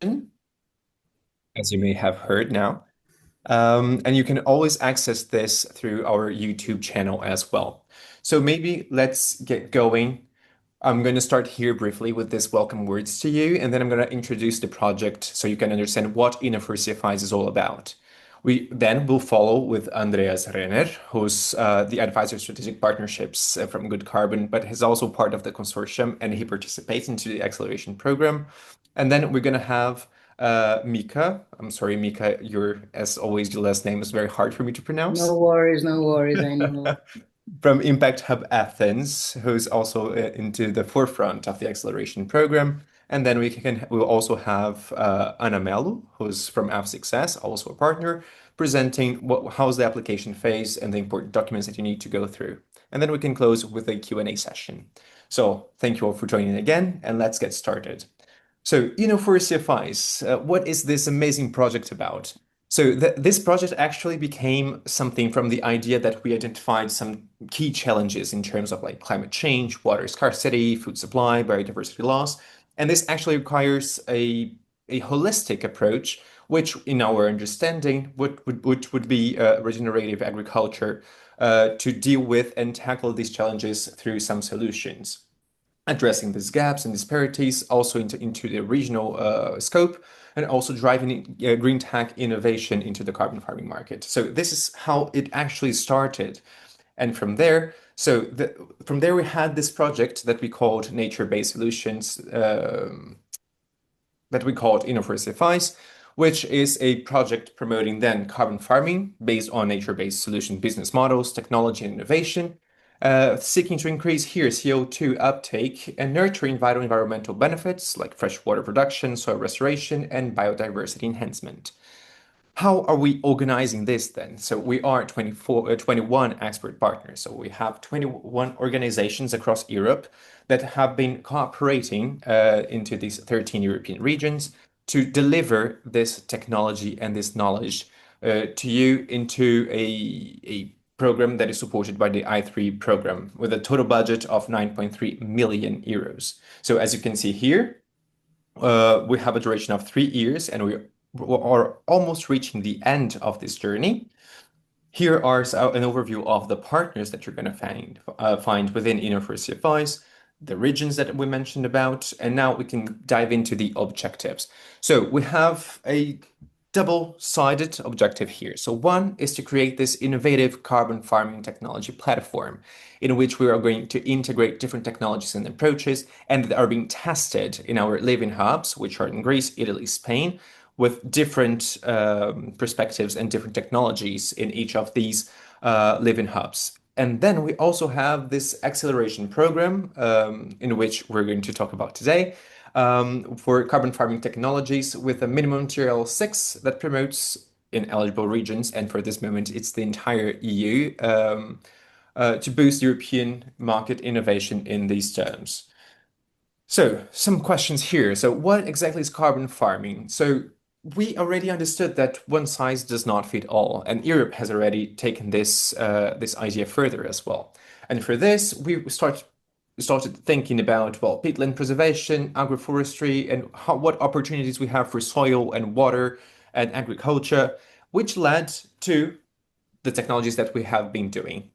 as you may have heard now. And you can always access this through our YouTube channel as well. So maybe let's get going. I'm going to start here briefly with this welcome words to you, and then I'm going to introduce the project so you can understand what INNO4CFIs is all about. We then will follow with Andreas Renner, who's the advisor strategic partnerships from goodcarbon, but he's also part of the consortium and he participates into the acceleration program. And then we're going to have Mika. I'm sorry, Mika, your, as always, your last name is very hard for me to pronounce. No worries, no worries. I know. From Impact Hub Athens, who's also into the forefront of the acceleration program. And then we'll also have Anna Melu, who's from App Success, also a partner, presenting how's the application phase and the important documents that you need to go through. And then we can close with a Q&A session. So thank you all for joining again, and let's get started. So, for CFIs, what is this amazing project about? So, this project actually became something from the idea that we identified some key challenges in terms of like climate change, water scarcity, food supply, biodiversity loss. And this actually requires a holistic approach, which, in our understanding, which would be regenerative agriculture to deal with and tackle these challenges through some solutions addressing these gaps and disparities also into the regional scope and also driving green tech innovation into the carbon farming market. So this is how it actually started. And from there, from there we had this project that we called nature-based solutions, that we called INNO4CFIs, which is a project promoting then carbon farming based on nature-based solution business models, technology, and innovation, seeking to increase here CO2 uptake and nurturing vital environmental benefits like freshwater production, soil restoration, and biodiversity enhancement. How are we organizing this then? So we are 21 expert partners. So we have 21 organizations across Europe that have been cooperating into these 13 European regions to deliver this technology and this knowledge to you into a program that is supported by the I3 program with a total budget of 9.3 million euros. So as you can see here, we have a duration of 3 years and we are almost reaching the end of this journey. Here are an overview of the partners that you're going to find within INNO4CFIs, the regions that we mentioned about, and now we can dive into the objectives. So we have a double-sided objective here. So one is to create this innovative carbon farming technology platform in which we are going to integrate different technologies and approaches and that are being tested in our living hubs, which are in Greece, Italy, Spain, with different perspectives and different technologies in each of these living hubs. And then we also have this acceleration program in which we're going to talk about today for carbon farming technologies with a minimum material 6 that promotes in eligible regions, and for this moment, it's the entire EU, to boost European market innovation in these terms. So, some questions here. So, what exactly is carbon farming? So, we already understood that one size does not fit all, and Europe has already taken this idea further as well. And for this, we started thinking about, well, peatland preservation, agroforestry, and what opportunities we have for soil and water and agriculture, which led to the technologies that we have been doing.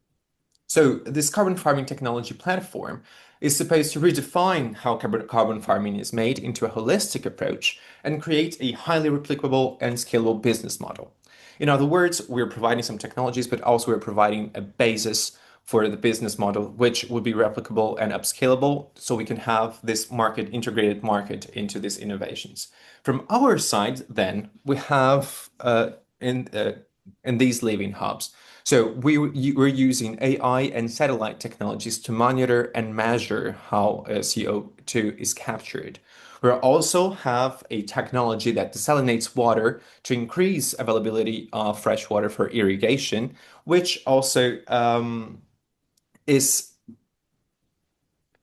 So this carbon farming technology platform is supposed to redefine how carbon farming is made into a holistic approach and create a highly replicable and scalable business model. In other words, we're providing some technologies, but also we're providing a basis for the business model, which would be replicable and upscalable, so we can have this market, integrated market into these innovations. From our side, then, we have in these living hubs. So we're using AI and satellite technologies to monitor and measure how CO2 is captured. We also have a technology that desalinates water to increase availability of fresh water for irrigation, which also is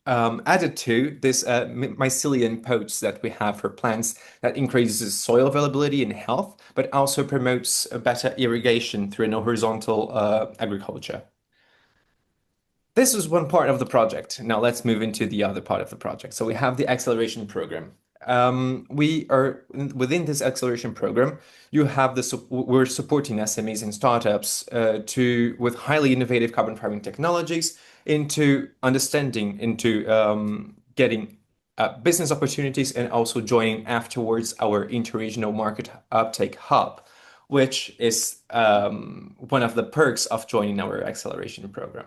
added to this mycelium poach that we have for plants that increases soil availability and health, but also promotes a better irrigation through a horizontal agriculture. This is one part of the project. Now let's move into the other part of the project. So we have the acceleration program. We are within this acceleration program. You have we're supporting SMEs and startups with highly innovative carbon farming technologies into understanding, into getting business opportunities, and also joining afterwards our interregional market uptake hub, which is one of the perks of joining our acceleration program.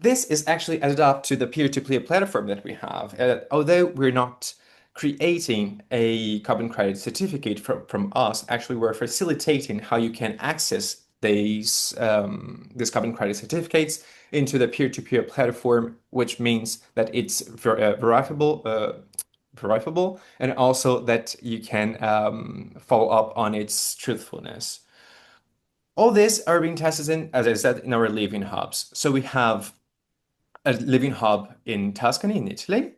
This is actually added up to the peer-to-peer platform that we have. Although we're not creating a carbon credit certificate from us, actually we're facilitating how you can access these carbon credit certificates into the peer-to-peer platform, which means that it's verifiable, and also that you can follow up on its truthfulness. All these are being tested in, as I said, in our living hubs. So we have a living hub in Tuscany, in Italy.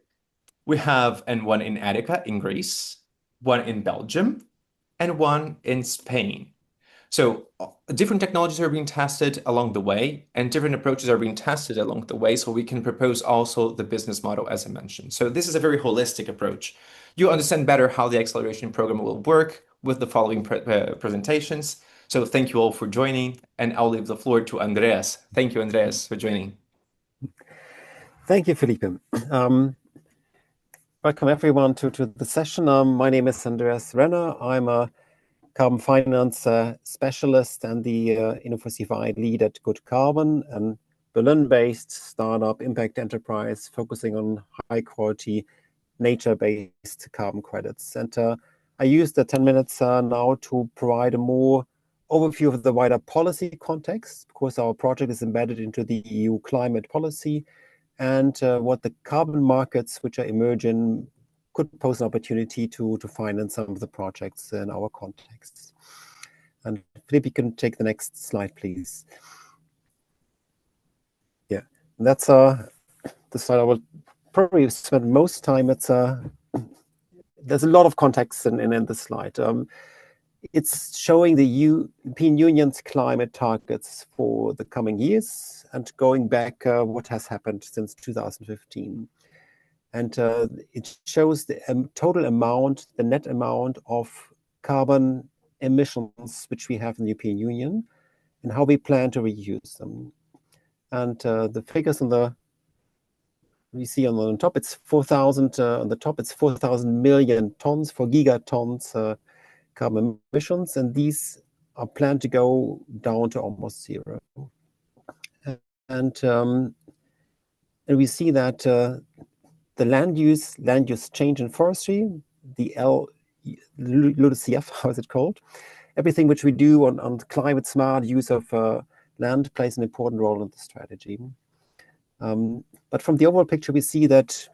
We have one in Attica, in Greece, one in Belgium, and one in Spain. So different technologies are being tested along the way, and different approaches are being tested along the way, so we can propose also the business model, as I mentioned. So this is a very holistic approach. You understand better how the acceleration program will work with the following presentations. So thank you all for joining, and I'll leave the floor to Andreas. Thank you, Andreas, for joining. Thank you, Felipe. Welcome everyone to the session. My name is Andreas Renner. I'm a carbon finance specialist and the INNO4CFI lead at goodcarbon, a Berlin-based startup impact enterprise focusing on high-quality nature-based carbon credits. And I use the 10 minutes now to provide a more overview of the wider policy context, because our project is embedded into the EU climate policy, and what the carbon markets which are emerging could pose an opportunity to finance some of the projects in our context. And Philippe, you can take the next slide, please. Yeah, and that's the slide I will probably spend most time. There's a lot of context in this slide. It's showing the European Union's climate targets for the coming years and going back what has happened since 2015. And it shows the total amount, the net amount of carbon emissions which we have in the European Union and how we plan to reduce them. And the figures we see on the top, it's 4,000, on the top it's 4,000 million tons, 4 gigatons carbon emissions, and these are planned to go down to almost zero. And we see that the land use change in forestry, the LULUCF, how is it called? Everything which we do on climate smart use of land plays an important role in the strategy. But from the overall picture, we see that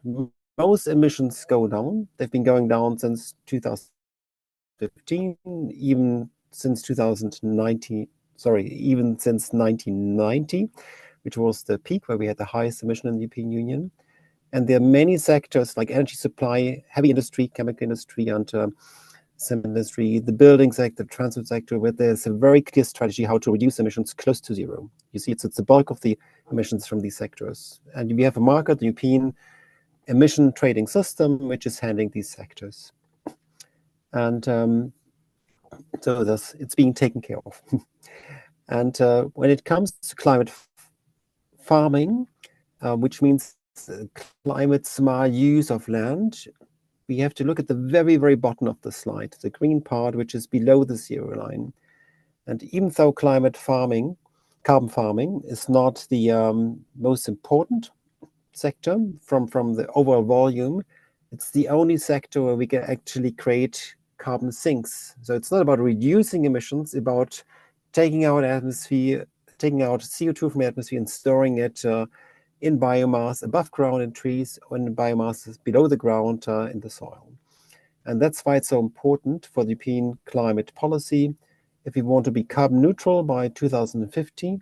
most emissions go down. They've been going down since 2015, even since 2019, even since 1990, which was the peak where we had the highest emission in the European Union. And there are many sectors like energy supply, heavy industry, chemical industry, and cement industry, the building sector, the transport sector, where there's a very clear strategy how to reduce emissions close to zero. You see, it's the bulk of the emissions from these sectors. And we have a market, the European emission trading system, which is handling these sectors. And so it's being taken care of. And when it comes to climate farming, which means climate smart use of land, we have to look at the very, very bottom of the slide, the green part, which is below the zero line. And even though carbon farming is not the most important sector from the overall volume, it's the only sector where we can actually create carbon sinks. So it's not about reducing emissions, it's about taking out CO2 from the atmosphere and storing it in biomass above ground in trees, or in biomass below the ground in the soil. And that's why it's so important for the European climate policy. If we want to be carbon neutral by 2050,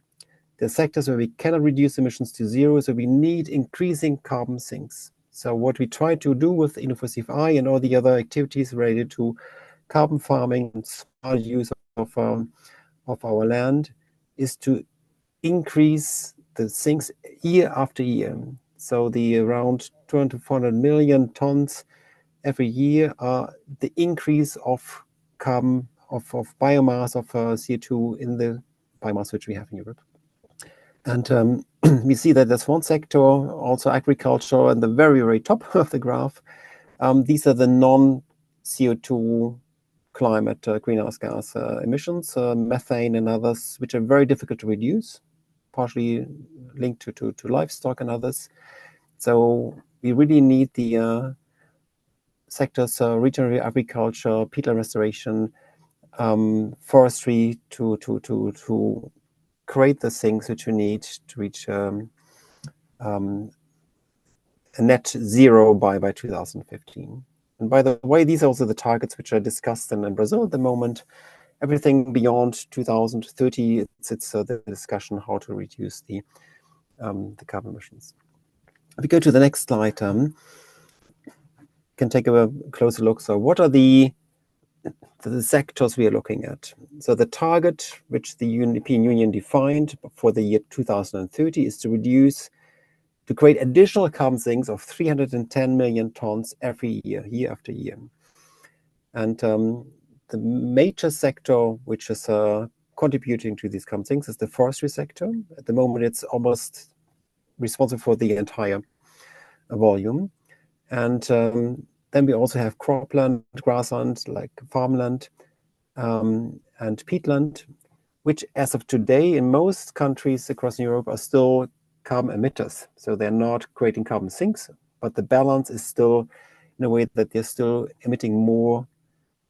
there are sectors where we cannot reduce emissions to zero, so we need increasing carbon sinks. So what we try to do with INNO4CFI and all the other activities related to carbon farming and smart use of our land is to increase the sinks year after year. So the around 200 to 400 million tons every year are the increase of carbon, of biomass, of CO2 in the biomass which we have in Europe. And we see that there's one sector, also agriculture, at the very, very top of the graph. These are the non-CO2 climate greenhouse gas emissions, methane and others, which are very difficult to reduce, partially linked to livestock and others. So we really need the sectors, regenerative agriculture, peatland restoration, forestry to create the things which we need to reach a net zero by 2015. And by the way, these are also the targets which are discussed in Brazil at the moment. Everything beyond 2030, it's the discussion how to reduce the carbon emissions. If we go to the next slide, can take a closer look. So what are the sectors we are looking at? So the target which the European Union defined for the year 2030 is to create additional carbon sinks of 310 million tons every year, year after year. And the major sector which is contributing to these carbon sinks is the forestry sector. At the moment, it's almost responsible for the entire volume. And then we also have cropland, grassland, like farmland, and peatland, which as of today in most countries across Europe are still carbon emitters. So they're not creating carbon sinks, but the balance is still in a way that they're still emitting more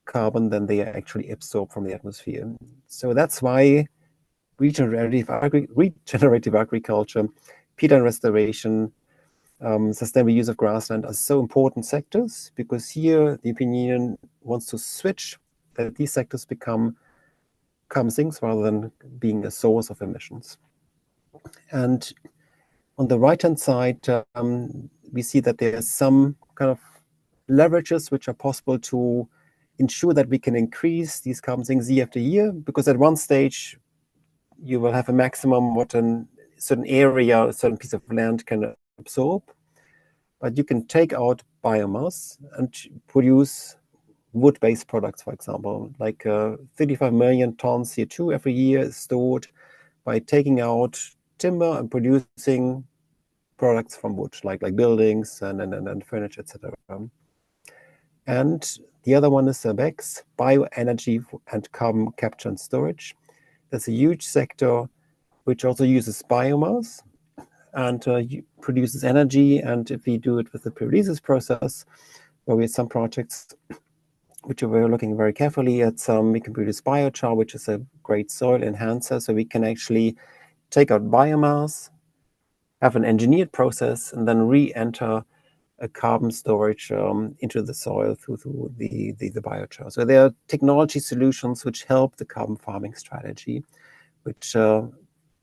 carbon than they actually absorb from the atmosphere. So that's why regenerative agriculture, peatland restoration, sustainable use of grassland are so important sectors, because here the European Union wants to switch that these sectors become carbon sinks rather than being a source of emissions. And on the right-hand side, we see that there are some kind of leverages which are possible to ensure that we can increase these carbon sinks year after year, because at one stage you will have a maximum what a certain area, a certain piece of land can absorb, but you can take out biomass and produce wood-based products, for example, like 35 million tons CO2 every year is stored by taking out timber and producing products from wood, like buildings and furniture, etc. And the other one is BECCS, bioenergy and carbon capture and storage. That's a huge sector which also uses biomass and produces energy. And if we do it with the pyrolysis process, where we have some projects which we're looking very carefully at, we can produce biochar, which is a great soil enhancer. So we can actually take out biomass, have an engineered process, and then re-enter a carbon storage into the soil through the biochar. So there are technology solutions which help the carbon farming strategy, which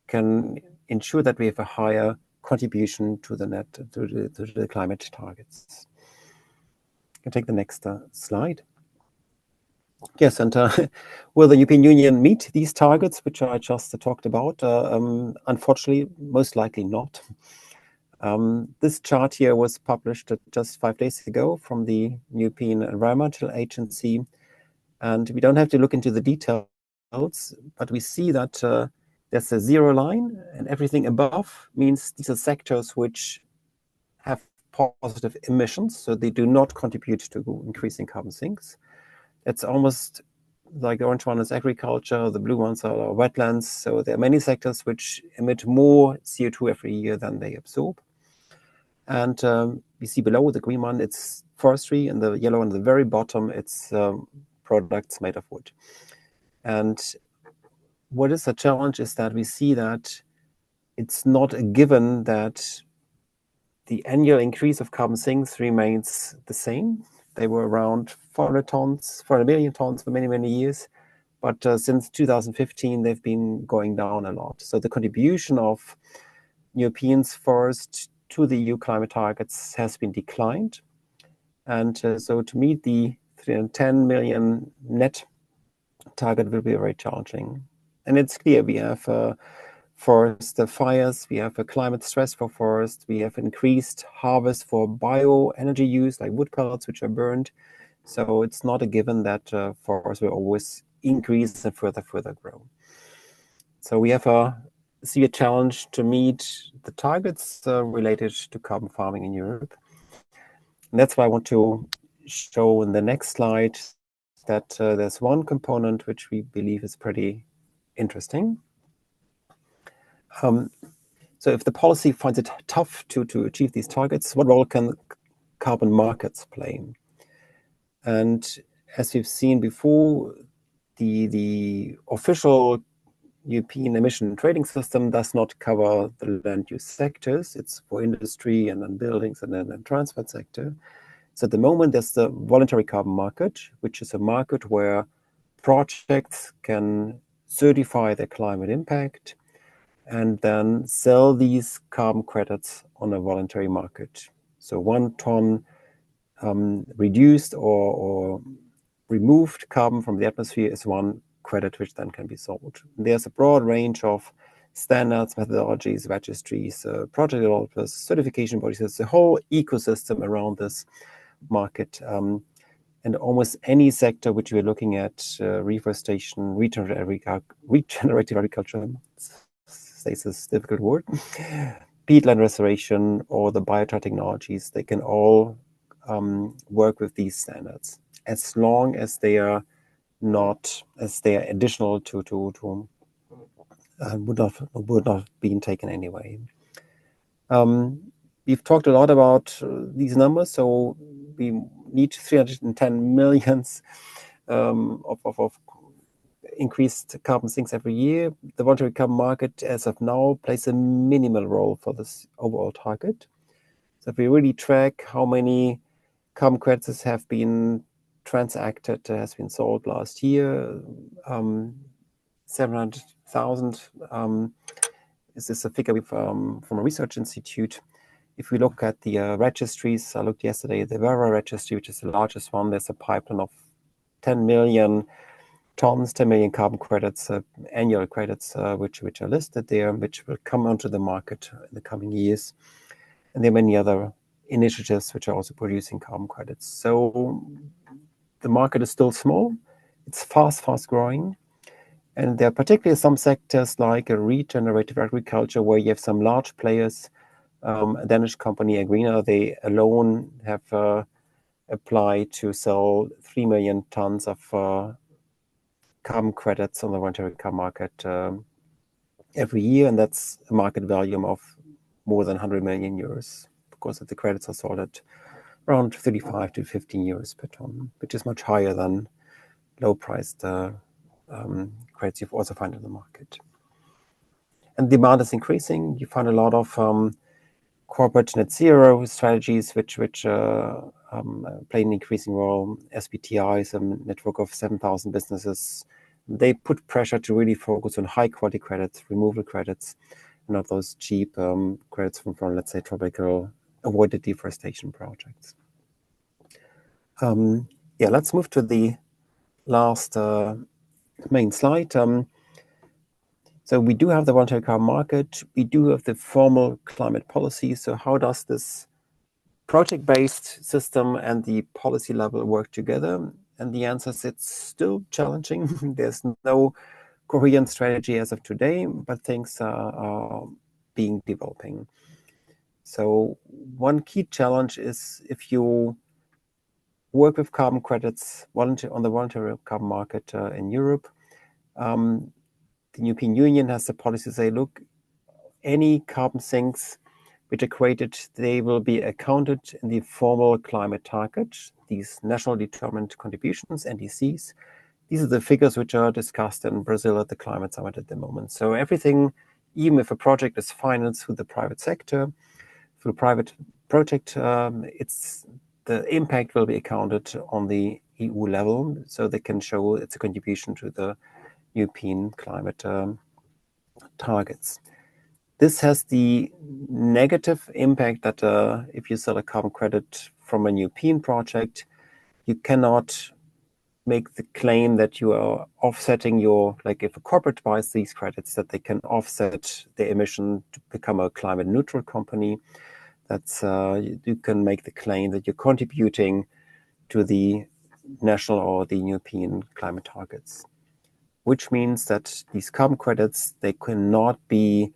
can ensure that we have a higher contribution to the net, to the climate targets. You can take the next slide. Yes, and will the European Union meet these targets, which I just talked about? Unfortunately, most likely not. This chart here was published just 5 days ago from the European Environmental Agency, and we don't have to look into the details, but we see that there's a zero line, and everything above means these are sectors which have positive emissions, so they do not contribute to increasing carbon sinks. It's almost like the orange one is agriculture, the blue ones are wetlands, so there are many sectors which emit more CO2 every year than they absorb. And we see below the green one, it's forestry, and the yellow on the very bottom, it's products made of wood. And what is a challenge is that we see that it's not a given that the annual increase of carbon sinks remains the same. They were around 400 million tons for many, many years. But since 2015, they've been going down a lot. So the contribution of Europeans' forests to the EU climate targets has been declined. And so to meet the 310 million net target will be very challenging. And it's clear we have forest fires, we have a climate stress for forest, we have increased harvest for bioenergy use, like wood pellets, which are burned. So it's not a given that forests will always increase and further grow. So we have a challenge to meet the targets related to carbon farming in Europe. And that's why I want to show in the next slide that there's one component which we believe is pretty interesting. So if the policy finds it tough to achieve these targets, what role can carbon markets play? And as we've seen before, the official European emission trading system does not cover the land use sectors. It's for industry and then buildings and then the transport sector. So at the moment, there's the voluntary carbon market, which is a market where projects can certify their climate impact and then sell these carbon credits on a voluntary market. So 1 ton reduced or removed carbon from the atmosphere is 1 credit which then can be sold. There's a broad range of standards, methodologies, registries, project developers, certification bodies. There's a whole ecosystem around this market. And almost any sector which we're looking at, reforestation, regenerative agriculture, stays this difficult word, peatland restoration, or the biochar technologies, they can all work with these standards as long as they are additional to would not be taken anyway. We've talked a lot about these numbers, so we need 310 millions of increased carbon sinks every year. The voluntary carbon market, as of now, plays a minimal role for this overall target. So if we really track how many carbon credits have been transacted, has been sold last year, 700,000 is this a figure from a research institute. If we look at the registries, I looked yesterday, the Vera registry, which is the largest one, there's a pipeline of 10 million tons, 10 million carbon credits, annual credits, which are listed there, which will come onto the market in the coming years. And there are many other initiatives which are also producing carbon credits. So the market is still small. It's fast growing. And there are particularly some sectors like regenerative agriculture where you have some large players. A Danish company, Agrina, they alone have applied to sell 3 million tons of carbon credits on the voluntary carbon market every year. And that's a market value of more than 100 million euros. Of course, the credits are sold at around 35 to 15 euros per ton, which is much higher than low-priced credits you also find in the market. And demand is increasing. You find a lot of corporate net zero strategies which play an increasing role. SBTI, a network of 7,000 businesses, they put pressure to really focus on high-quality credits, removal credits, not those cheap credits from, let's say, tropical avoided deforestation projects. Let's move to the last main slide. So we do have the voluntary carbon market. We do have the formal climate policy. So how does this project-based system and the policy level work together? And the answer is it's still challenging. There's no coherent strategy as of today, but things are developing. So one key challenge is if you work with carbon credits on the voluntary carbon market in Europe, the European Union has the policy to say, look, any carbon sinks which are created, they will be accounted in the formal climate target, these national determined contributions, NDCs. These are the figures which are discussed in Brazil at the climate summit at the moment. So everything, even if a project is financed through the private sector, through a private project, the impact will be accounted on the EU level, so they can show it's a contribution to the European climate targets. This has the negative impact that if you sell a carbon credit from a European project, you cannot make the claim that you are offsetting your, like if a corporate buys these credits, that they can offset their emission to become a climate neutral company. That's you can make the claim that you're contributing to the national or the European climate targets, which means that these carbon credits, they cannot be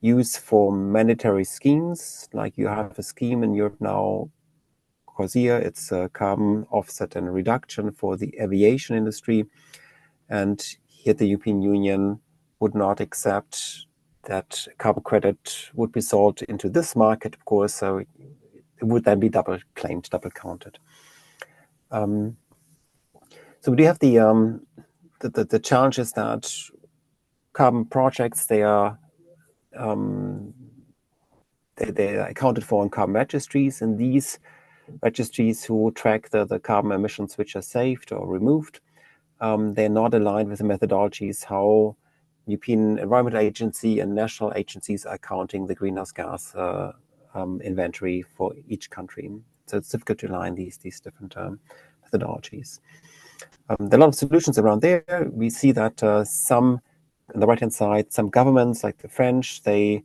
used for mandatory schemes. Like you have a scheme in Europe now, CORSIA, it's a carbon offset and reduction for the aviation industry. And here the European Union would not accept that carbon credit would be sold into this market, of course, so it would then be double claimed, double counted. So we do have the challenge is that carbon projects, they are accounted for in carbon registries, and these registries who track the carbon emissions which are saved or removed, they're not aligned with the methodologies how European Environment Agency and national agencies are counting the greenhouse gas inventory for each country. So it's difficult to align these different methodologies. There are a lot of solutions around there. We see that some, on the right-hand side, some governments like the French, they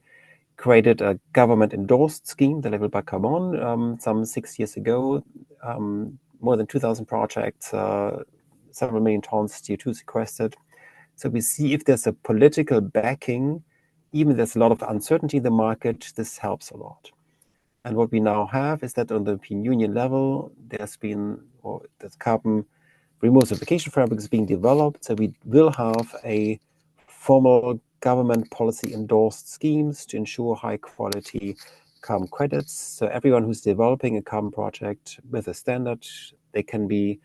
created a government-endorsed scheme, the Level Carbon, some 6 years ago. More than 2,000 projects, several million tons CO2 sequestered. So we see if there's a political backing, even if there's a lot of uncertainty in the market, this helps a lot. And what we now have is that on the European Union level, there's been, or the carbon removal certification framework is being developed. So we will have a formal government policy endorsed schemes to ensure high quality carbon credits. So everyone who's developing a carbon project with a standard, they can be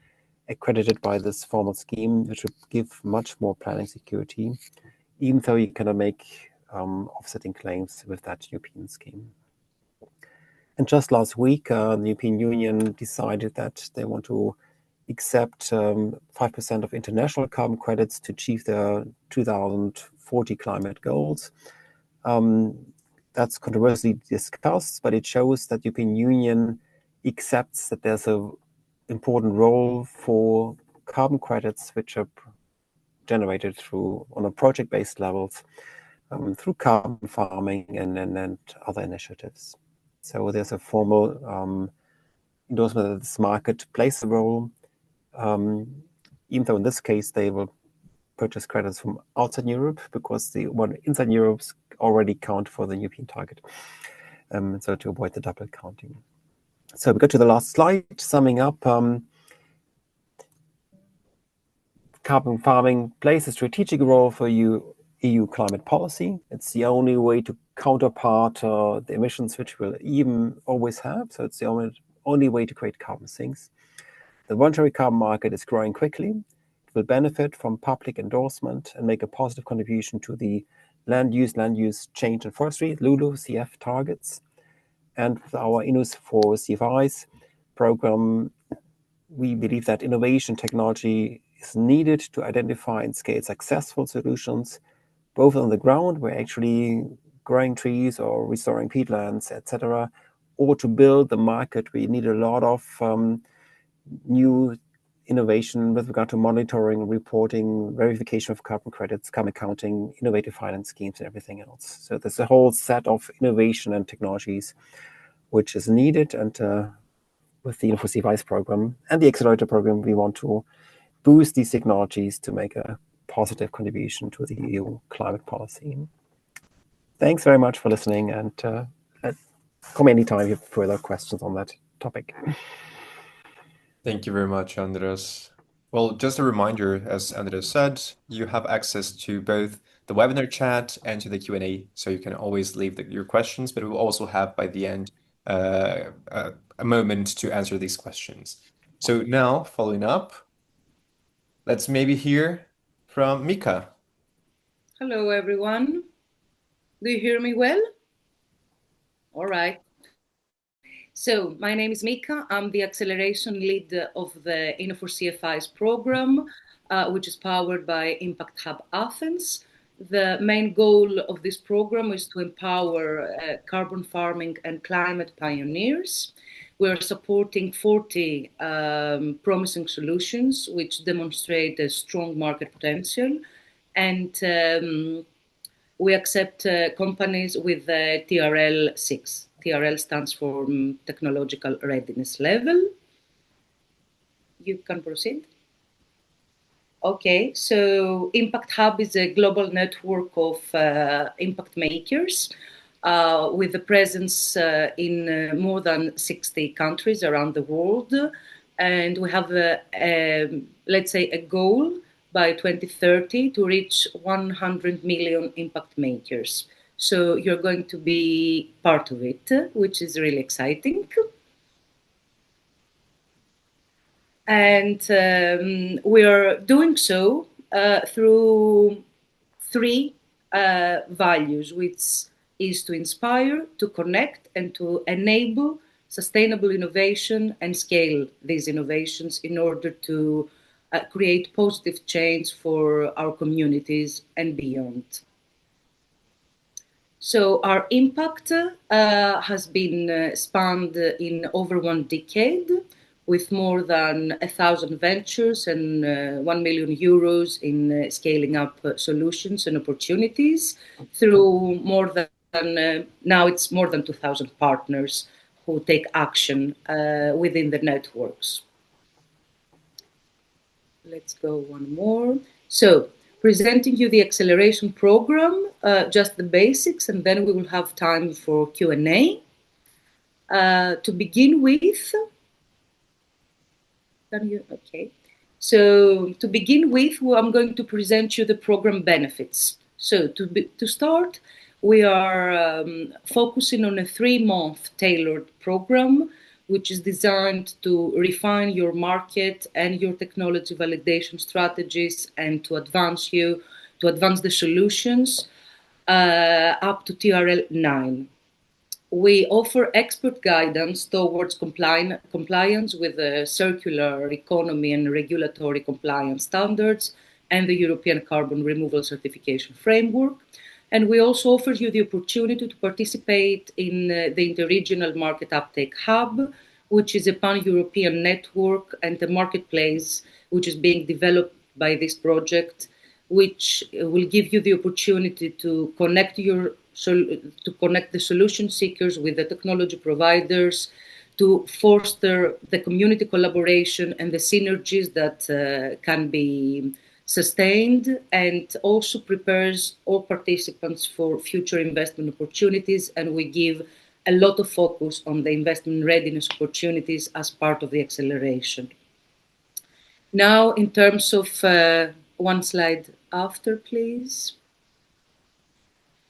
accredited by this formal scheme, which would give much more planning security, even though you cannot make offsetting claims with that European scheme. And just last week, the European Union decided that they want to accept 5% of international carbon credits to achieve their 2040 climate goals. That's controversially discussed, but it shows that the European Union accepts that there's an important role for carbon credits, which are generated through, on a project-based levels, through carbon farming and other initiatives. So there's a formal endorsement that this market plays a role, even though in this case they will purchase credits from outside Europe, because the one inside Europe already count for the European target. So to avoid the double counting. So we go to the last slide, summing up. Carbon farming plays a strategic role for EU climate policy. It's the only way to counterpart the emissions which we'll even always have. So it's the only way to create carbon sinks. The voluntary carbon market is growing quickly. It will benefit from public endorsement and make a positive contribution to the land use change and forestry, LULUCF targets. And with our INNO4CFIs program, we believe that innovation technology is needed to identify and scale successful solutions, both on the ground, where actually growing trees or restoring peatlands, etc., or to build the market. We need a lot of new innovation with regard to monitoring, reporting, verification of carbon credits, carbon accounting, innovative finance schemes, and everything else. So there's a whole set of innovation and technologies which is needed. And with the INNO4CFIs program and the accelerator program, we want to boost these technologies to make a positive contribution to the EU climate policy. Thanks very much for listening, and call me anytime if you have further questions on that topic. Thank you very much, Andres. Well, just a reminder, as Andres said, you have access to both the webinar chat and to the Q&A, so you can always leave your questions, but we will also have by the end a moment to answer these questions. So now, following up, let's maybe hear from Mika. Hello, everyone. Do you hear me well? All right. So my name is Mika. I'm the acceleration lead of the INNO4CFIs program, which is powered by Impact Hub Athens. The main goal of this program is to empower carbon farming and climate pioneers. we're supporting 40 promising solutions which demonstrate a strong market potential, and we accept companies with TRL 6. TRL stands for Technological Readiness Level. You can proceed. Okay, so Impact Hub is a global network of impact makers with a presence in more than 60 countries around the world. And we have, let's say, a goal by 2030 to reach 100 million impact makers. So you're going to be part of it, which is really exciting. And we are doing so through three values, which is to inspire, to connect, and to enable sustainable innovation and scale these innovations in order to create positive change for our communities and beyond. So our impact has been spanned in over 1 decade, with more than 1,000 ventures and 1 million euros in scaling up solutions and opportunities through more than, now it's more than 2,000 partners who take action within the networks. Let's go one more. So, presenting you the acceleration program, just the basics, and then we will have time for Q&A. To begin with, okay. So to begin with, I'm going to present you the program benefits. So to start, we are focusing on a 3-month tailored program, which is designed to refine your market and your technology validation strategies and to advance the solutions up to TRL 9. We offer expert guidance towards compliance with the circular economy and regulatory compliance standards and the European Carbon Removal Certification Framework. And we also offer you the opportunity to participate in the Interregional Market Uptake Hub, which is a pan-European network and a marketplace which is being developed by this project, which will give you the opportunity to connect the solution seekers with the technology providers, to foster the community collaboration and the synergies that can be sustained, and also prepares all participants for future investment opportunities. And we give a lot of focus on the investment readiness opportunities as part of the acceleration. Now, in terms of one slide after, please.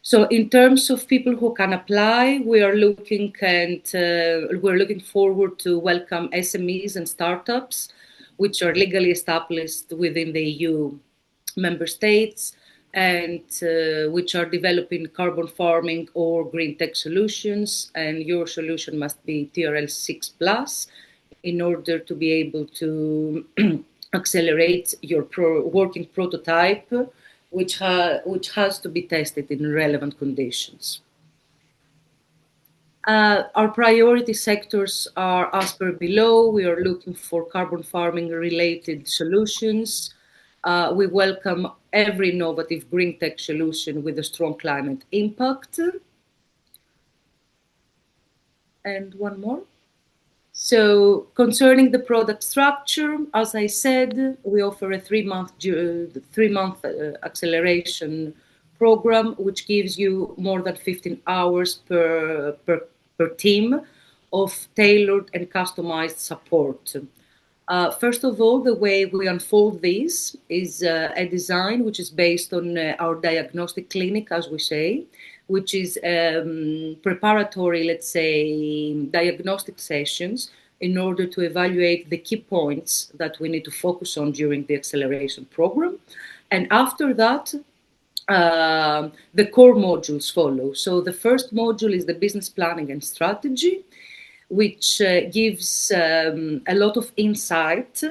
So in terms of people who can apply, we are looking forward to welcome SMEs and startups, which are legally established within the EU member states and which are developing carbon farming or green tech solutions. And your solution must be TRL 6+ in order to be able to accelerate your working prototype, which has to be tested in relevant conditions. Our priority sectors are as per below. We are looking for carbon farming related solutions. We welcome every innovative green tech solution with a strong climate impact. And one more. So concerning the product structure, as I said, we offer a 3-month acceleration program, which gives you more than 15 hours per team of tailored and customized support. First of all, the way we unfold this is a design which is based on our diagnostic clinic, as we say, which is preparatory, let's say, diagnostic sessions in order to evaluate the key points that we need to focus on during the acceleration program. And after that, the core modules follow. So the first module is the business planning and strategy, which gives a lot of insight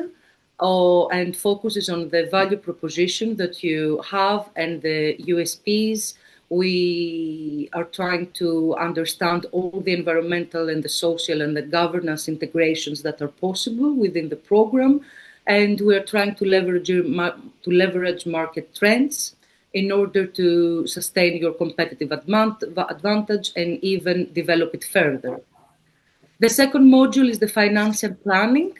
and focuses on the value proposition that you have and the USPs We are trying to understand all the environmental and the social and the governance integrations that are possible within the program. And we're trying to leverage market trends in order to sustain your competitive advantage and even develop it further. The second module is the financial planning,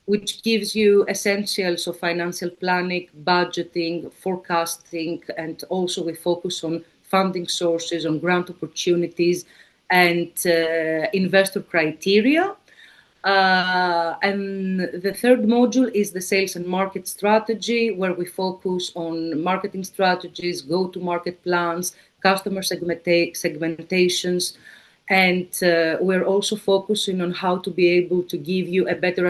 which gives you essentials of financial planning, budgeting, forecasting, and also we focus on funding sources, on grant opportunities, and investor criteria. And the third module is the sales and market strategy, where we focus on marketing strategies, go-to-market plans, customer segmentations, and we're also focusing on how to be able to give you a better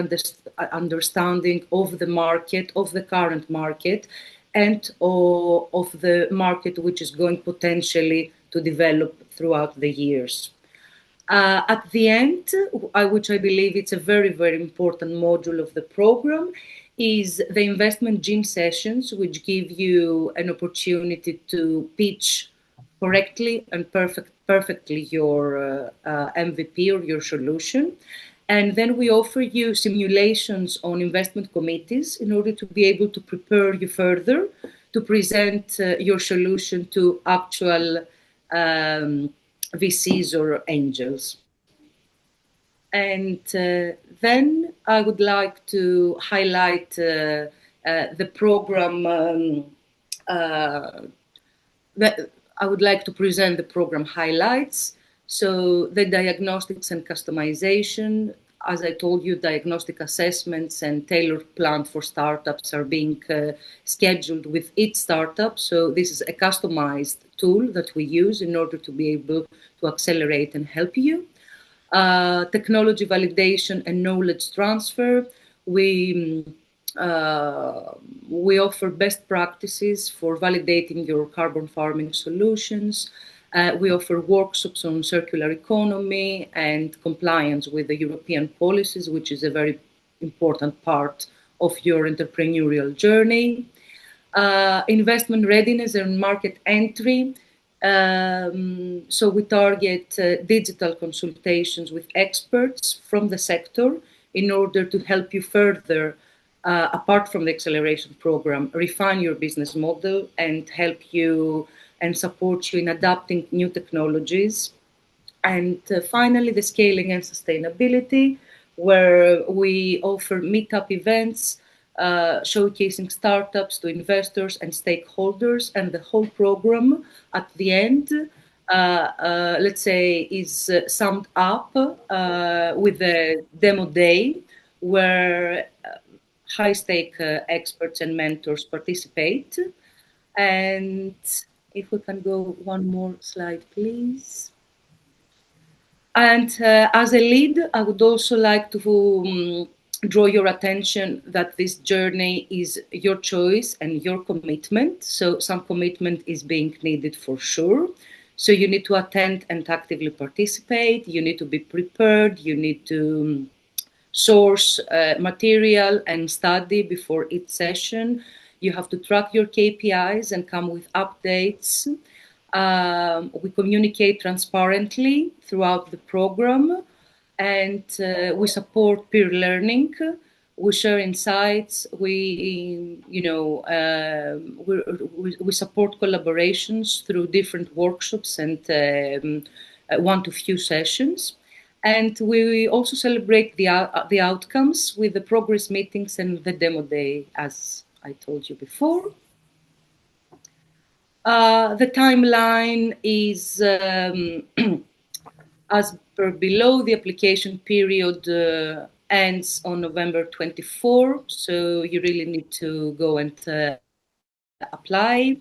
understanding of the market, of the current market, and of the market which is going potentially to develop throughout the years. At the end, which I believe it's a very, very important module of the program, is the investment gym sessions, which give you an opportunity to pitch correctly and perfectly your MVP or your solution. And then we offer you simulations on investment committees in order to be able to prepare you further to present your solution to actual VCs or angels. And then I would like to highlight the program, I would like to present the program highlights. So the diagnostics and customization, as I told you, diagnostic assessments and tailored plans for startups are being scheduled with each startup. So this is a customized tool that we use in order to be able to accelerate and help you. Technology validation and knowledge transfer. We offer best practices for validating your carbon farming solutions. We offer workshops on circular economy and compliance with the European policies, which is a very important part of your entrepreneurial journey. Investment readiness and market entry. So we target digital consultations with experts from the sector in order to help you further, apart from the acceleration program, refine your business model and help you and support you in adapting new technologies. And finally, the scaling and sustainability, where we offer meetup events, showcasing startups to investors and stakeholders, and the whole program at the end, let's say, is summed up with a demo day where high-stake experts and mentors participate. And if we can go one more slide, please. And as a lead, I would also like to draw your attention that this journey is your choice and your commitment. So some commitment is being needed for sure. So you need to attend and actively participate. You need to be prepared. You need to source material and study before each session. You have to track your KPIs and come with updates. We communicate transparently throughout the program, and we support peer learning. We share insights. We support collaborations through different workshops and one to few sessions. And we also celebrate the outcomes with the progress meetings and the demo day, as I told you before. The timeline is as per below. The application period ends on November 24, so you really need to go and apply.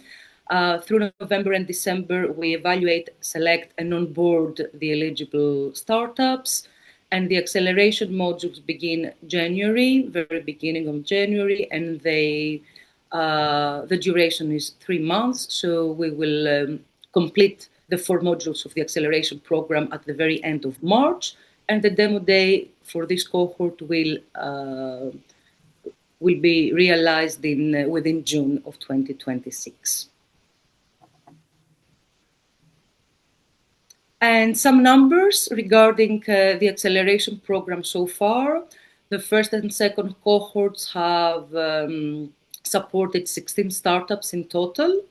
Through November and December, we evaluate, select, and onboard the eligible startups. And the acceleration modules begin January, very beginning of January, and the duration is 3 months. So we will complete the 4 modules of the acceleration program at the very end of March, and the demo day for this cohort will be realized within June of 2026. And some numbers regarding the acceleration program so far. The first and second cohorts have supported 16 startups in total.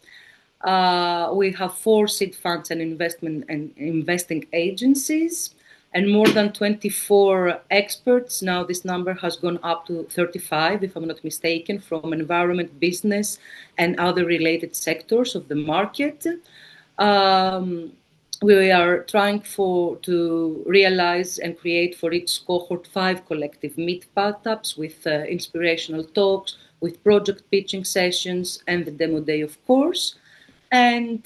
We have 4 seed funds and investment and investing agencies, and more than 24 experts. Now this number has gone up to 35, if I'm not mistaken, from environment, business, and other related sectors of the market. We are trying to realize and create for each cohort 5 collective meetups with inspirational talks, with project pitching sessions, and the demo day, of course. And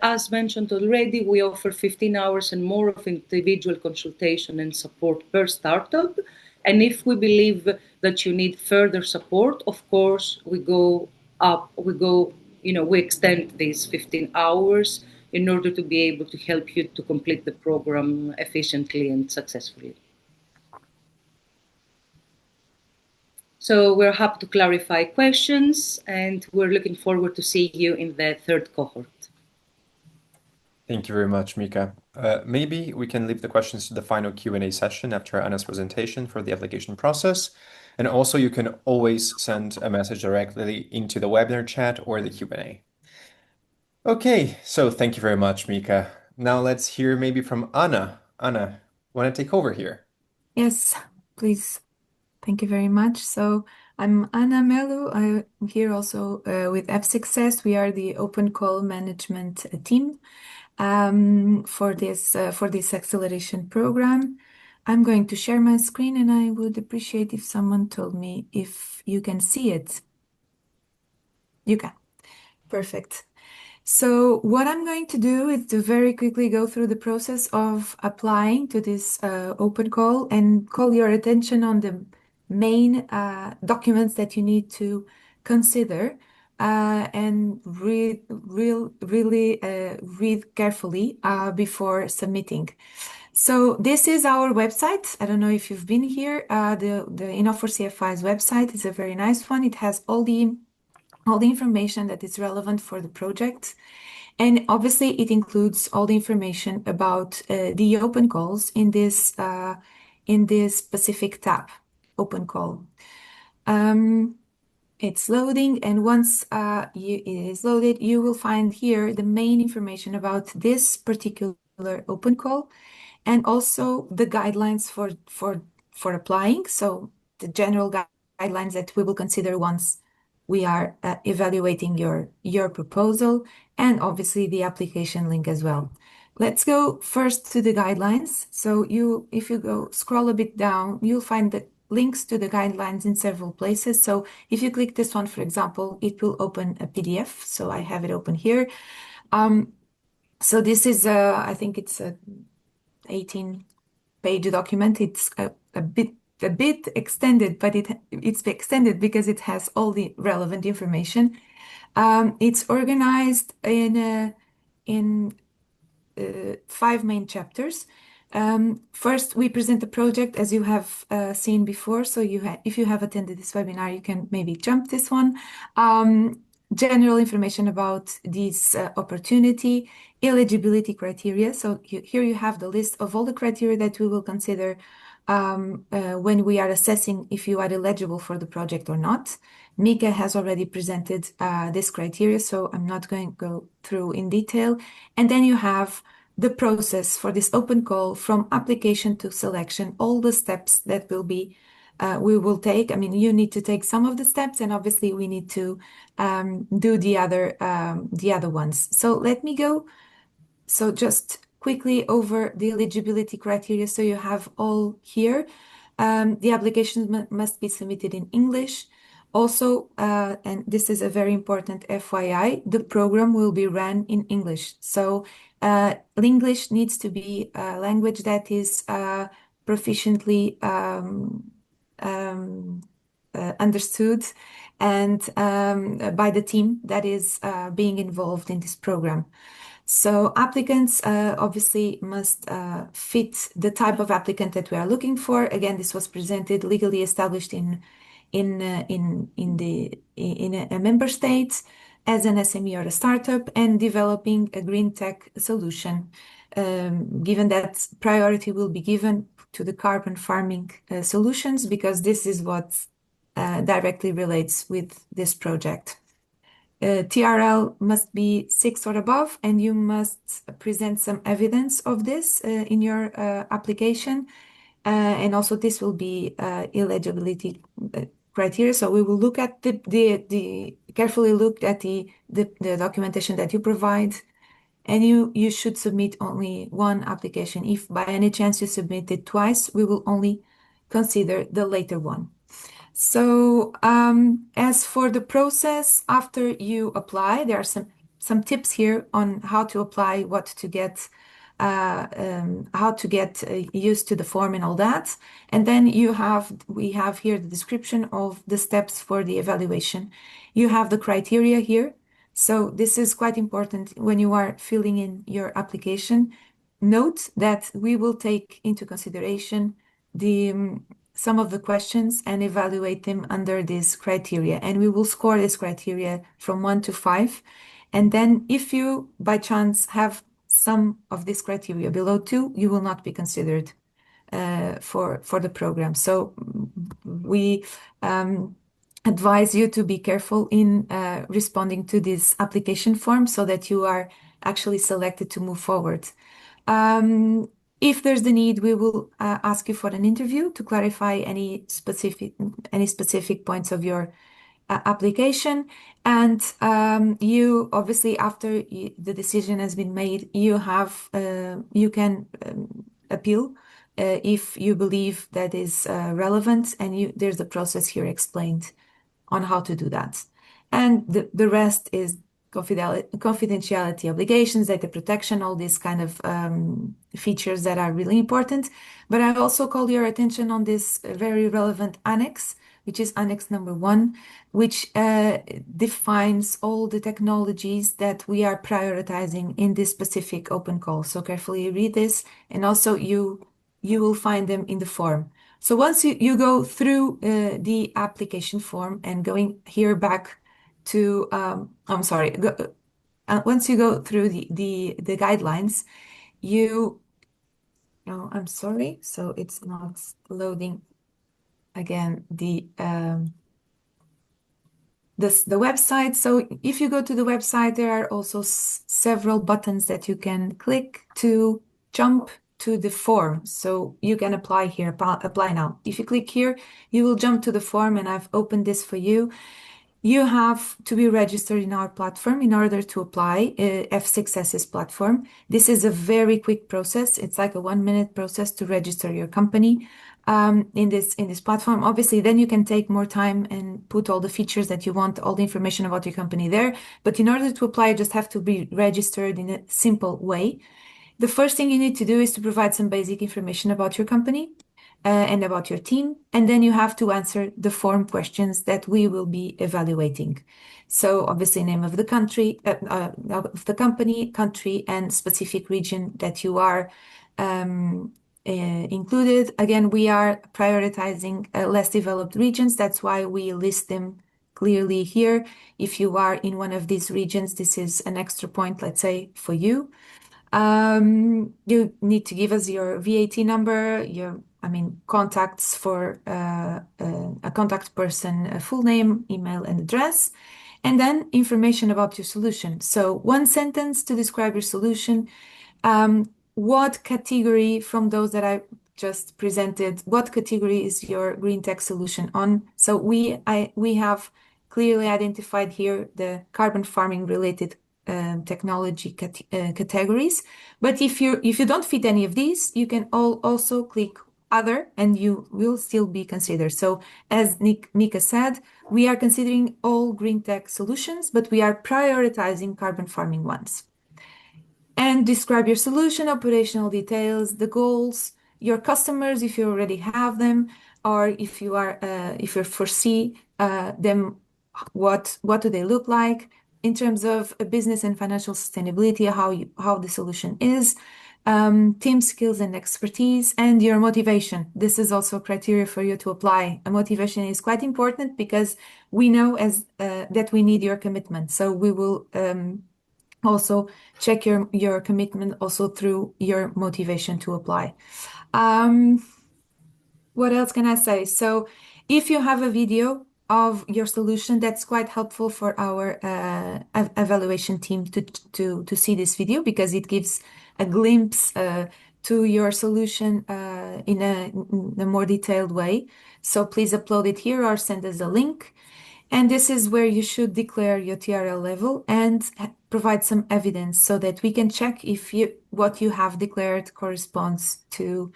as mentioned already, we offer 15 hours and more of individual consultation and support per startup. And if we believe that you need further support, of course, we extend these 15 hours in order to be able to help you to complete the program efficiently and successfully. So we're happy to clarify questions, and we're looking forward to see you in the 3rd cohort. Thank you very much, Mika. Maybe we can leave the questions to the final Q&A session after Anna's presentation for the application process. And also you can always send a message directly into the webinar chat or the Q&A. Okay, so thank you very much, Mika. Now let's hear maybe from Anna. Anna, want to take over here? Yes, please. Thank you very much. So I'm Anna Melu. I'm here also with F-Success. We are the open call management team for this acceleration program. I'm going to share my screen, and I would appreciate if someone told me if you can see it. You can. Perfect. So what I'm going to do is to very quickly go through the process of applying to this open call and call your attention on the main documents that you need to consider and really read carefully before submitting. So this is our website. I don't know if you've been here. The INNO4CFIs website is a very nice one. It has all the information that is relevant for the project. And obviously it includes all the information about the open calls in this specific tab, open call. It's loading, and once it is loaded, you will find here the main information about this particular open call and also the guidelines for applying. So the general guidelines that we will consider once we are evaluating your proposal, and obviously the application link as well. Let's go first to the guidelines. So if you scroll a bit down, you'll find the links to the guidelines in several places. So if you click this one, for example, it will open a PDF. So I have it open here. So this is, I think it's a 18-page document. It's a bit extended, but it's extended because it has all the relevant information. It's organized in 5 main chapters. First, we present the project as you have seen before. So if you have attended this webinar, you can maybe jump this one. General information about this opportunity, eligibility criteria. So here you have the list of all the criteria that we will consider when we are assessing if you are eligible for the project or not. Mika has already presented this criteria, so I'm not going to go through in detail. And then you have the process for this open call from application to selection, all the steps that we will take. I mean, you need to take some of the steps, and obviously we need to do the other ones. So let me go. So just quickly over the eligibility criteria. So you have all here. The application must be submitted in English. Also, and this is a very important FYI, the program will be run in English. So English needs to be a language that is proficiently understood and by the team that is being involved in this program. So applicants obviously must fit the type of applicant that we are looking for. Again, this was presented legally established in a member state as an SME or a startup and developing a green tech solution. given that priority will be given to the carbon farming solutions, because this is what directly relates with this project. TRL must be 6 or above, and you must present some evidence of this in your application. And also this will be eligibility criteria. So we will look at carefully look at the documentation that you provide, and you should submit only one application. If by any chance you submit it twice, we will only consider the later one. So as for the process after you apply, there are some tips here on how to apply, what to get, how to get used to the form and all that. And then we have here the description of the steps for the evaluation. You have the criteria here. So this is quite important when you are filling in your application. Note that we will take into consideration some of the questions and evaluate them under this criteria. And we will score this criteria from 1 to 5. And then if you, by chance, have some of this criteria below 2, you will not be considered for the program. So we advise you to be careful in responding to this application form so that you are actually selected to move forward. If there's the need, we will ask you for an interview to clarify any specific points of your application. And you obviously, after the decision has been made, you can appeal if you believe that is relevant, and there's a process here explained on how to do that. And the rest is confidentiality obligations, data protection, all these kind of features that are really important. But I also call your attention on this very relevant annex, which is Annex number 1, which defines all the technologies that we are prioritizing in this specific open call. So carefully read this, and also you will find them in the form. So once you go through the application form and going here back to, once you go through the guidelines, I'm sorry, so it's not loading again the website. So if you go to the website, there are also several buttons that you can click to jump to the form. So you can apply here, apply now. If you click here, you will jump to the form, and I've opened this for you. You have to be registered in our platform in order to apply F6S's platform. This is a very quick process. It's like a 1-minute process to register your company in this platform. Obviously, then you can take more time and put all the features that you want, all the information about your company there. But in order to apply, you just have to be registered in a simple way. The first thing you need to do is to provide some basic information about your company and about your team, and then you have to answer the form questions that we will be evaluating. So obviously, name of the country, of the company, country, and specific region that you are included. Again, we are prioritizing less developed regions. That's why we list them clearly here. If you are in one of these regions, this is an extra point, let's say, for you. You need to give us your VAT number, contacts for a contact person, a full name, email, and address, and then information about your solution. So 1 sentence to describe your solution. What category from those that I just presented, what category is your GreenTech solution on? So we have clearly identified here the carbon farming related technology categories. But if you don't fit any of these, you can also click other, and you will still be considered. So as Mika said, we are considering all GreenTech solutions, but we are prioritizing carbon farming ones. And describe your solution, operational details, the goals, your customers, if you already have them, or if you foresee them, what do they look like in terms of business and financial sustainability, how the solution is, team skills and expertise, and your motivation. This is also criteria for you to apply. A motivation is quite important because we know that we need your commitment. So we will also check your commitment also through your motivation to apply. What else can I say? So if you have a video of your solution, that's quite helpful for our evaluation team to see this video, because it gives a glimpse to your solution in a more detailed way. So please upload it here or send us a link. And this is where you should declare your TRL level and provide some evidence so that we can check if what you have declared corresponds to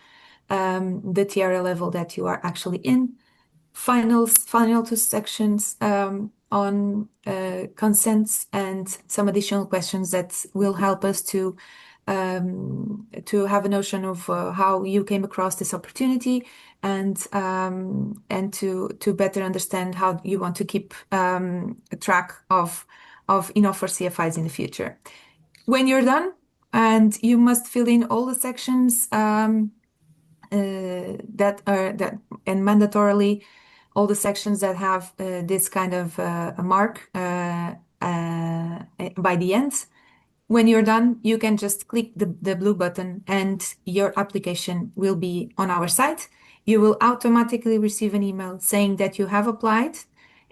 the TRL level that you are actually in. Final two sections on consents and some additional questions that will help us to have a notion of how you came across this opportunity, and to better understand how you want to keep track of INNO4CFIs in the future. When you're done, and you must fill in all the sections and mandatorily all the sections that have this kind of a mark by the end. When you're done, you can just click the blue button and your application will be on our site. You will automatically receive an email saying that you have applied,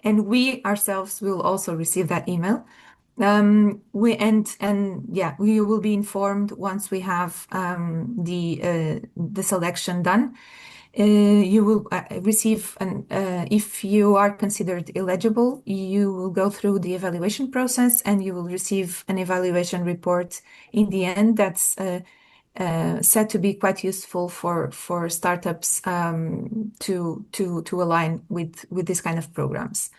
and we ourselves will also receive that email. We will be informed once we have the selection done. You will receive if you are considered eligible, you will go through the evaluation process and you will receive an evaluation report in the end that's said to be quite useful for startups to align with this kind of programs.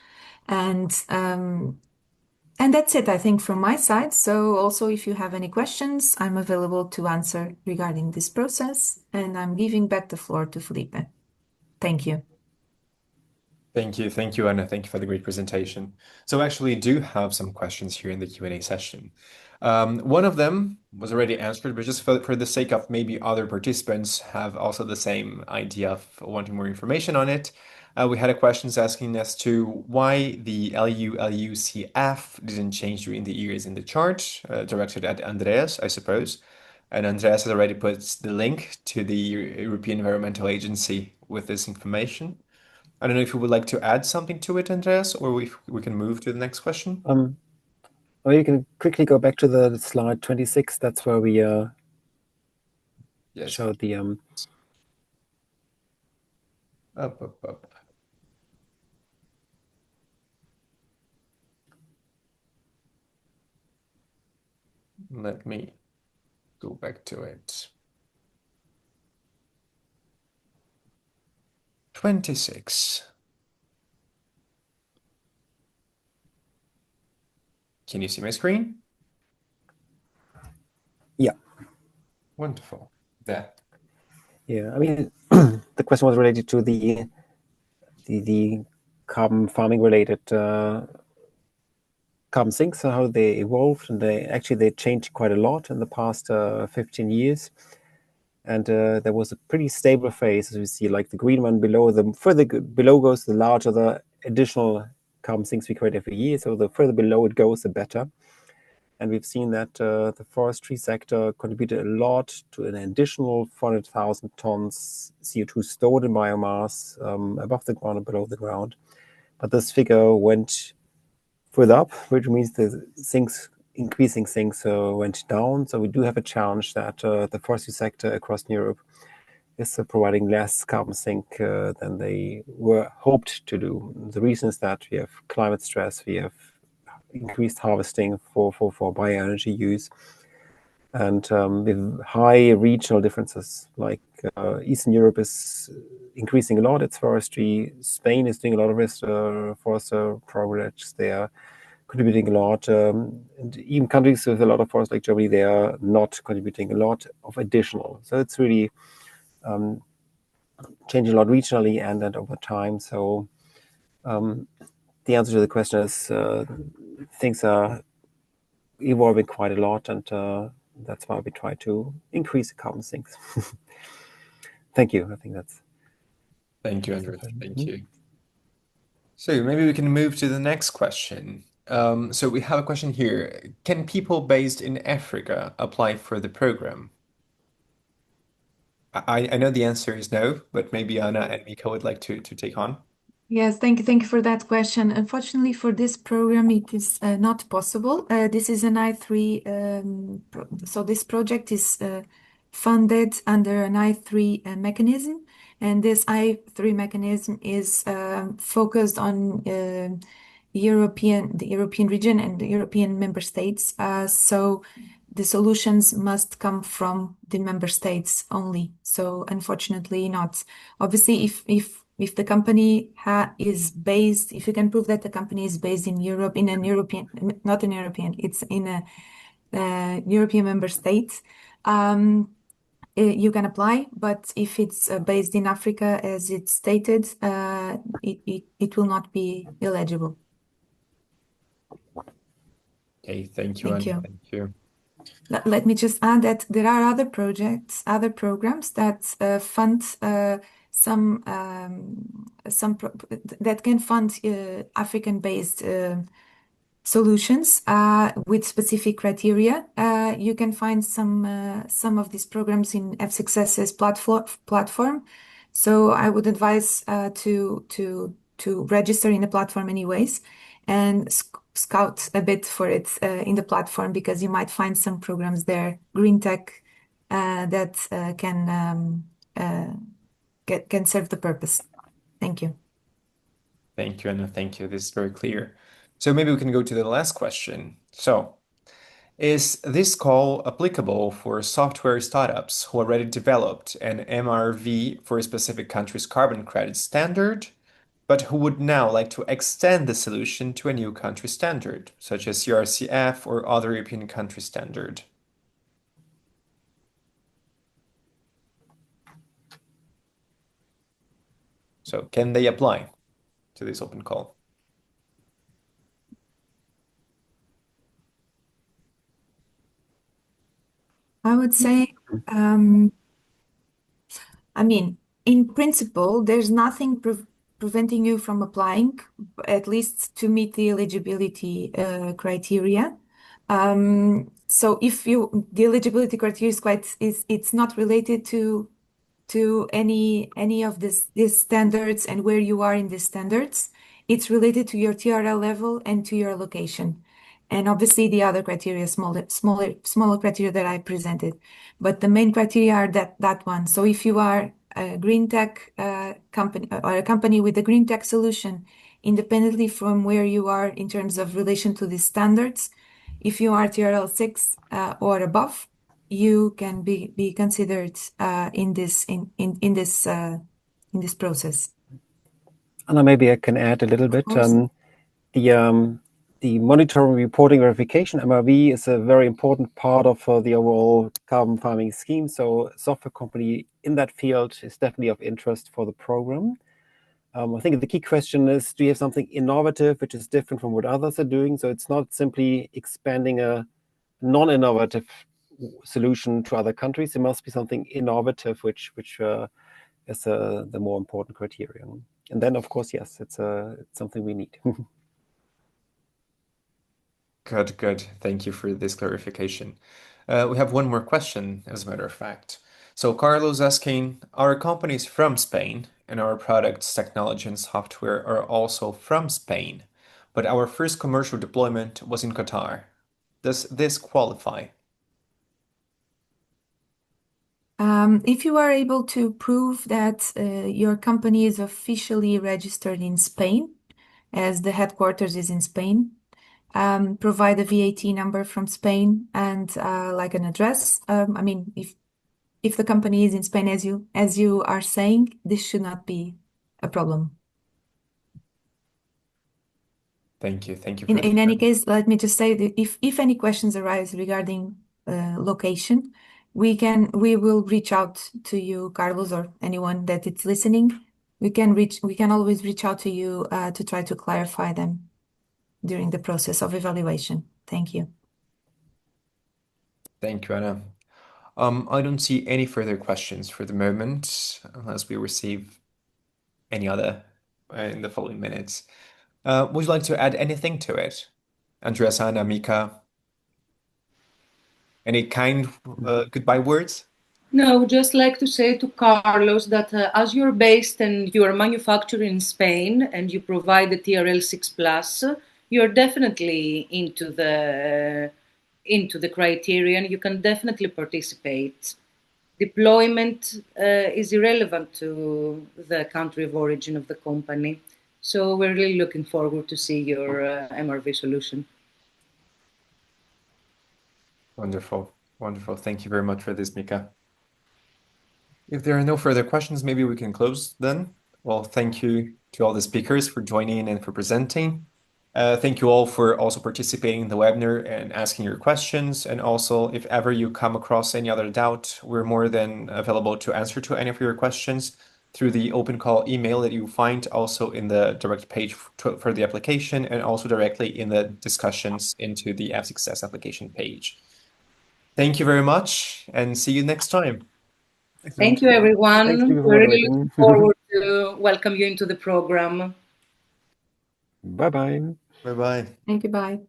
And that's it, I think, from my side. So also, if you have any questions, I'm available to answer regarding this process. And I'm giving back the floor to Felipe. Thank you. Thank you, Anna. Thank you for the great presentation. So I actually do have some questions here in the Q&A session. One of them was already answered, but just for the sake of maybe other participants have also the same idea of wanting more information on it. We had a question asking as to why the LULUCF didn't change during the years in the chart, directed at Andreas, I suppose. And Andreas has already put the link to the European Environmental Agency with this information. I don't know if you would like to add something to it, Andreas, or we can move to the next question. Or you can quickly go back to the slide 26. That's where we Yes. showed the Up. Let me go back to it. 26. Can you see my screen? Yeah. Wonderful. There. Yeah, I mean, the question was related to the carbon farming related carbon sinks, and how they evolved, and they changed quite a lot in the past 15 years. And there was a pretty stable phase, as we see, like the green one below. The further below goes, the larger the additional carbon sinks we create every year. So the further below it goes, the better. And we've seen that the forestry sector contributed a lot to an additional 400,000 tons CO2 stored in biomass above the ground and below the ground. But this figure went further up, which means the increasing sinks went down. So we do have a challenge that the forestry sector across Europe is providing less carbon sink than they were hoped to do. The reason is that we have climate stress, we have increased harvesting for bioenergy use, and with high regional differences, like Eastern Europe is increasing a lot its forestry. Spain is doing a lot of its forest projects. They are contributing a lot, and even countries with a lot of forests like Germany, they are not contributing a lot of additional. So it's really changing a lot regionally and over time. So the answer to the question is things are evolving quite a lot, and that's why we try to increase the carbon sinks. Thank you. I think that's... Thank you, Andreas. Thank you. So maybe we can move to the next question. So we have a question here. Can people based in Africa apply for the program? I know the answer is no, but maybe Anna and Mika would like to take on. Yes, thank you for that question. Unfortunately, for this program, it is not possible. This is an I3, so this project is funded under an I3 mechanism, and this I3 mechanism is focused on the European region and the European member states. So the solutions must come from the member states only. So unfortunately, not. Obviously, if the company is based, if you can prove that the company is based in Europe, in an European, not an European, it's in a European member state, you can apply. But if it's based in Africa, as it's stated, it will not be eligible. Okay, thank you, Thank Anna. you. Thank you. Let me just add that there are other projects, other programs that fund that can fund African-based solutions with specific criteria. You can find some of these programs in F6S's platform. So I would advise to register in the platform anyways and scout a bit for it in the platform, because you might find some programs there, green tech, that can serve the purpose. Thank you. Thank you, Anna. Thank you. This is very clear. So maybe we can go to the last question. So, is this call applicable for software startups who already developed an MRV for a specific country's carbon credit standard, but who would now like to extend the solution to a new country standard, such as CRCF or other European country standard? So, can they apply to this open call? I would say, I mean, in principle, there's nothing preventing you from applying, at least to meet the eligibility criteria. So if the eligibility criteria it's not related to any of these standards and where you are in the standards. It's related to your TRL level and to your location. And obviously the other criteria, smaller criteria that I presented. But the main criteria are that one. So if you are a green tech company or a company with a green tech solution, independently from where you are in terms of relation to the standards, if you are TRL 6 or above, you can be considered in this process. Anna, maybe I can add a little bit. The monitoring, reporting, verification (MRV) is a very important part of the overall carbon farming scheme. So, a software company in that field is definitely of interest for the program. I think the key question is: do you have something innovative which is different from what others are doing? So it's not simply expanding a non-innovative solution to other countries. There must be something innovative, which is the more important criterion. And then, of course, yes, it's something we need. Good, good. Thank you for this clarification. We have one more question, as a matter of fact. So Carlos asking, our company is from Spain, and our products, technology, and software are also from Spain, but our first commercial deployment was in Qatar. Does this qualify? If you are able to prove that your company is officially registered in Spain, as the headquarters is in Spain, provide a VAT number from Spain and like an address. I mean, if the company is in Spain, as you are saying, this should not be a problem. Thank you. Thank you for In any case, let me just say that if any questions arise regarding location, we will reach out to you, Carlos, or anyone that is listening. We can always reach out to you to try to clarify them during the process of evaluation. Thank you. Thank you, Anna. I don't see any further questions for the moment, unless we receive any other in the following minutes. Would you like to add anything to it? Andreas, Anna, Mika, any kind goodbye words? No, just like to say to Carlos that as you're based and you're manufacturing in Spain and you provide the TRL 6 Plus, you're definitely into the criterion. You can definitely participate. Deployment is irrelevant to the country of origin of the company. So we're really looking forward to see your MRV solution. Wonderful. Wonderful. Thank you very much for this, Mika. If there are no further questions, maybe we can close then. Well, thank you to all the speakers for joining and for presenting. Thank you all for also participating in the webinar and asking your questions. And also, if ever you come across any other doubt, we're more than available to answer to any of your questions through the open call email that you find also in the direct page for the application and also directly in the discussions into the F6S application page. Thank you very much and see you next time. Thank you, everyone. Thank you for We're really moderating. looking forward to welcome you into the program. Bye-bye. Bye-bye. Thank you. Bye.